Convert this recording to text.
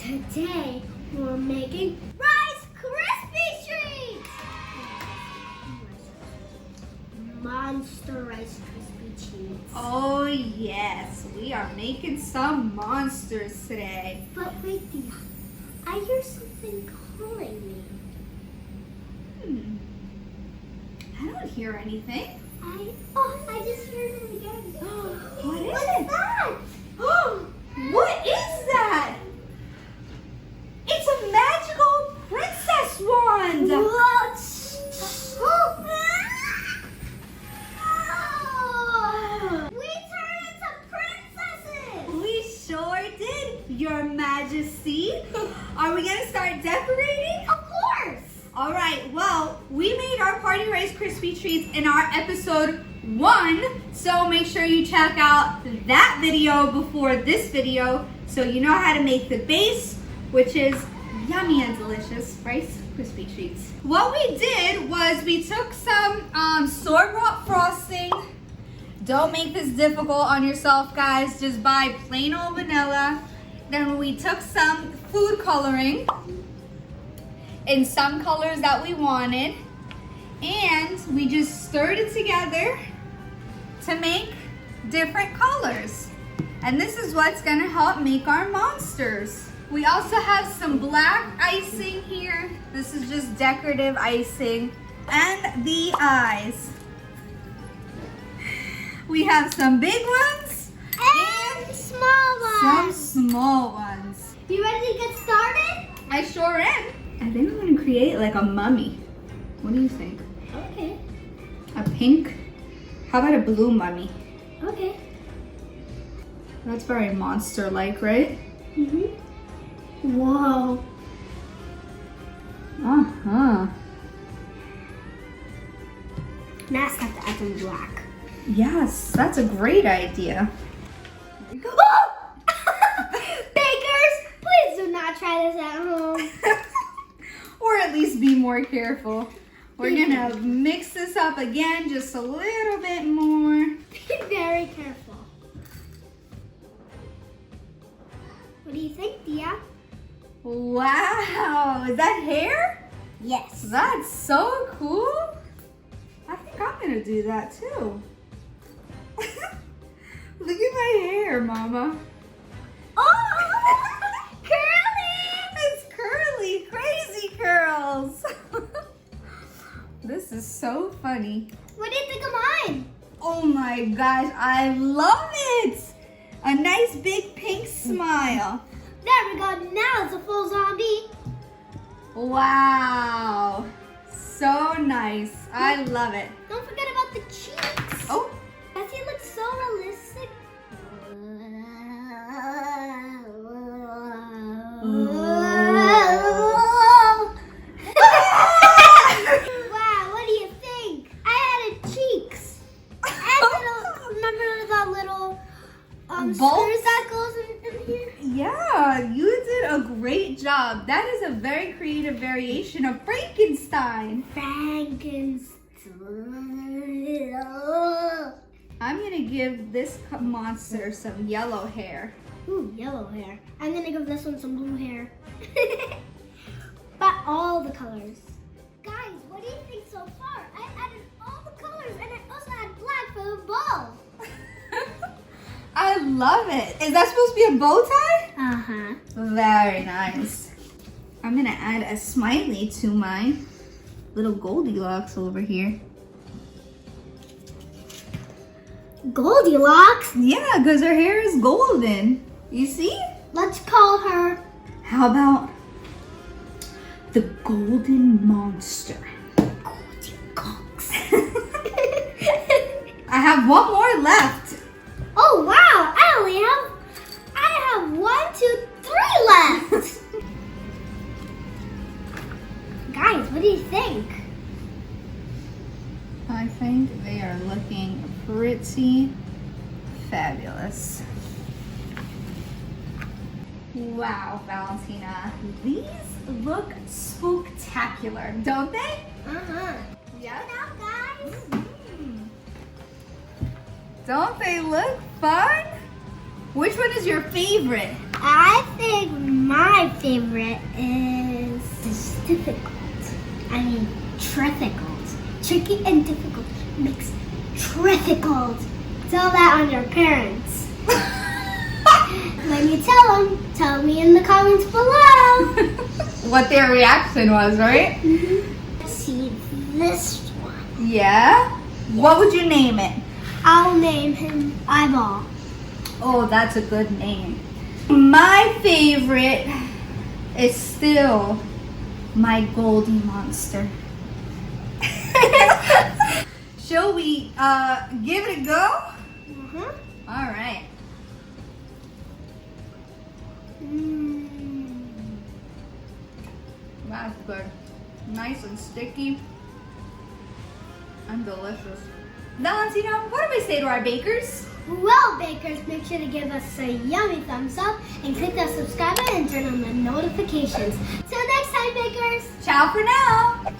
Today we're making Rice Krispies treats! Monster Rice Krispie treats. Oh yes, we are making some monsters today. But wait, Dia, I hear something calling me. I don't hear anything. I just heard it again. What is What's that? What is that? It's a magical princess wand. What? We turned into princesses! We sure did, Your Majesty. Are we gonna start decorating? Of course! All right, well, we made our Party Rice Krispie Treats in our episode 1, so make sure you check out that video before this video so you know how to make the base, which is yummy and delicious Rice Krispie Treats. What we did was we took some store-bought frosting. Don't make this difficult on yourself, guys. Just buy plain old vanilla. Then we took some food coloring in some colors that we wanted, and we just stirred it together to make different colors. And this is what's gonna help make our monsters. We also have some black icing here. This is just decorative icing. And the eyes. We have some big ones And small some ones. small ones. You ready to get started? I sure am. I think I'm gonna create like a mummy. What do you think? Okay. A pink? How about a blue mummy? Okay. That's very monster-like, right? Whoa. Uh-huh. Now I have to add some black. Yes, that's a great idea. There you go. Bakers, please do not try this at home. Or at least be more careful. We're gonna mix this up again just a little bit more. Be very careful. What do you think, Dia? Wow, is that hair? Yes. That's so cool. I think I'm gonna do that too. Look at my hair, Mama. Oh, curly! It's curly, crazy curls. This is so funny. What do you think of mine? Oh my gosh, I love it. A nice big pink smile. There we go. Now it's a full zombie. Wow, so nice. I love it. Don't forget about the cheeks. Oh, Does he look so realistic? Wow, what do you think? I added cheeks. Remember that little Bulbs? screws that goes in here? yeah, you did a great job. That is a very creative variation of Frankenstein. Frankenstein. I'm gonna give this monster some yellow hair. Ooh, yellow hair. I'm gonna give this one some blue hair. But all the colors. Guys, what do you think so far? I added all the colors and I also added black for the bow. I love it. Is that supposed to be a bow tie? Uh-huh. Very nice. I'm gonna add a smiley to my little Goldilocks over here. Goldilocks? Yeah, because her hair is golden. You see? Let's call her How about the Golden Monster? Goldilocks. I have one more left. Oh wow, I have 1, 2, 3 left. Guys, what do you think? I think they are looking pretty fabulous. Wow, Valentina, these look spooktacular, don't they? Uh-huh. Yeah. Check it out, guys. Mm. 嗯 Don't they look fun? Which one is your favorite? I think my favorite is difficult. I mean, difficult. Tricky and difficult makes difficult. Tell that on your parents. When you tell me in the comments below. What their reaction was, right? See this one. Yeah? What would you name it? I'll name him Eyeball. Oh, that's a good name. My favorite is still my Goldie Monster. Shall we give it a go? All right. That's good. Nice and sticky and delicious. Valentina, what do we say to our bakers? Well, bakers, make sure to give us a yummy thumbs up and click that subscribe button and turn on the notifications. Till next time, bakers. Ciao for now.